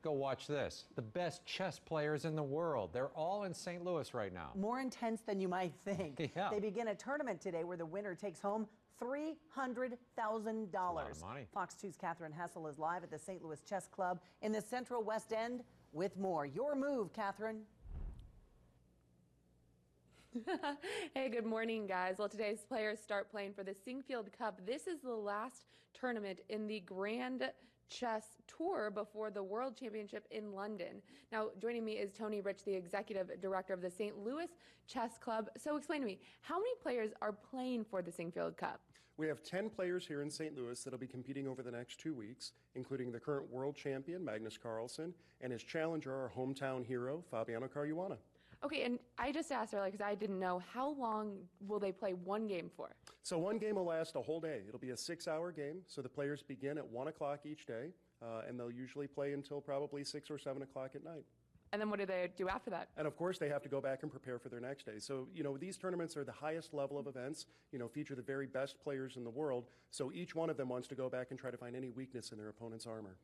Go watch this. The best chess players in the world. They're all in St. Louis right now. More intense than you might think. Yeah. They begin a tournament today where the winner takes home $300,000. A lot of money. Fox 2's Catherine Hessel is live at the St. Louis Chess Club in the Central West End with more. Your move, Catherine. Hey, good morning, guys. Well, today's players start playing for the Sinquefield Cup. This is the last tournament in the Grand Chess Tour before the World Championship in London. Now, joining me is Tony Rich, the executive director of the St. Louis Chess Club. So explain to me, how many players are playing for the Sinquefield Cup? We have 10 players here in St. Louis that'll be competing over the next 2 weeks, including the current world champion, Magnus Carlsen, and his challenger, our hometown hero, Fabiano Caruana. Okay, and I just asked earlier because I didn't know, how long will they play one game for? So one game will last a whole day. It'll be a 6-hour game, so the players begin at 1 o'clock each day, and they'll usually play until probably 6 or 7 o'clock at night. And then what do they do after that? And of course, they have to go back and prepare for their next day. So, these tournaments are the highest level of events, feature the very best players in the world. So each one of them wants to go back and try to find any weakness in their opponent's armor.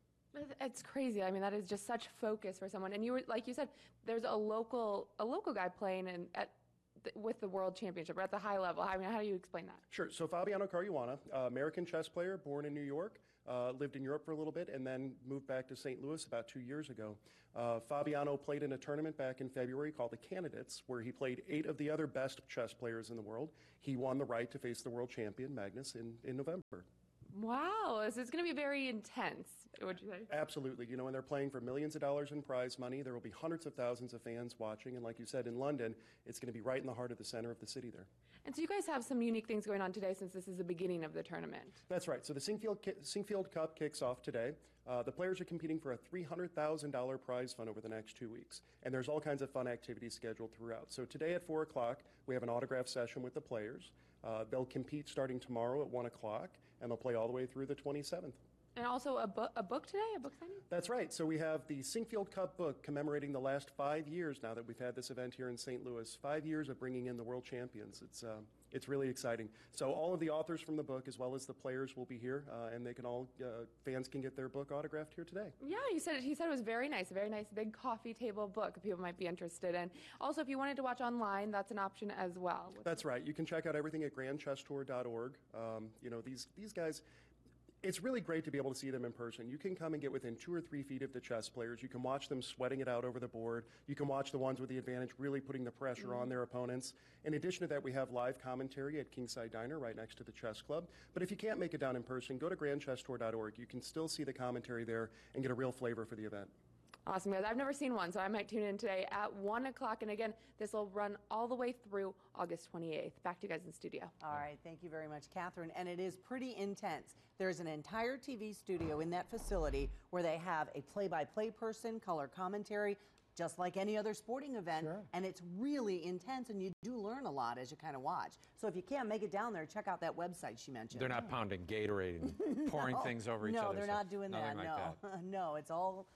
It's crazy. I mean, that is just such focus for someone. And you were, like you said, there's a local guy playing with the World Championship, or at the high level. I mean, how do you explain that? Sure. So Fabiano Caruana, American chess player, born in New York, lived in Europe for a little bit, and then moved back to St. Louis about 2 years ago. Fabiano played in a tournament back in February called the Candidates, where he played 8 of the other best chess players in the world. He won the right to face the world champion, Magnus, in November. Wow, so it's going to be very intense, would you say? Absolutely. When they're playing for millions of dollars in prize money, there will be hundreds of thousands of fans watching. And like you said, in London, it's going to be right in the heart of the center of the city there. And so you guys have some unique things going on today since this is the beginning of the tournament. That's right. So the Sinquefield Cup kicks off today. The players are competing for a $300,000 prize fund over the next 2 weeks. And there's all kinds of fun activities scheduled throughout. So today at 4 o'clock, we have an autograph session with the players. They'll compete starting tomorrow at 1 o'clock, and they'll play all the way through the 27th. And also a book today, a book signing? That's right. So we have the Sinquefield Cup book commemorating the last 5 years now that we've had this event here in St. Louis. 5 years of bringing in the world champions. It's really exciting. So all of the authors from the book, as well as the players, will be here, and they can fans can get their book autographed here today. Yeah, he said it was very nice, a very nice big coffee table book people might be interested in. Also, if you wanted to watch online, that's an option as well. That's right. You can check out everything at grandchesstour.org. These guys, it's really great to be able to see them in person. You can come and get within 2 or 3 feet of the chess players. You can watch them sweating it out over the board. You can watch the ones with the advantage really putting the pressure on their opponents. In addition to that, we have live commentary at Kingside Diner right next to the chess club. But if you can't make it down in person, go to grandchesstour.org. You can still see the commentary there and get a real flavor for the event. Awesome, guys. I've never seen one, so I might tune in today at 1 o'clock. And again, this will run all the way through August 28th. Back to you guys in studio. All right. Thank you very much, Catherine. And it is pretty intense. There's an entire TV studio in that facility where they have a play-by-play person, color commentary, just like any other sporting event. Sure. And it's really intense, and you do learn a lot as you kind of watch. So if you can't make it down there, check out that website she mentioned. They're not pounding Gatorade and pouring things over each other. No, they're not doing that. Nothing like that. No, it's all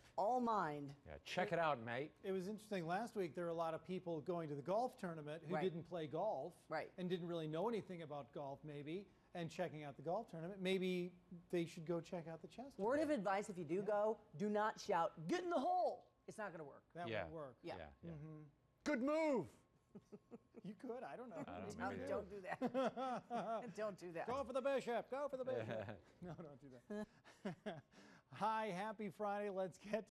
mind. Yeah, check it out, mate. It was interesting. Last week, there were a lot of people going to the golf tournament who Right. didn't play golf Right. and didn't really know anything about golf, maybe, and checking out the golf tournament. Maybe they should go check out the chess tournament. Word of advice, if you do go, do not shout, "Get in the hole." It's not going to work. That Yeah. would work. Yeah. Good move. You could. I don't know. Don't do that. Don't do that. Go for the bishop. Go for the bishop. No, don't do that. Hi, happy Friday. Let's get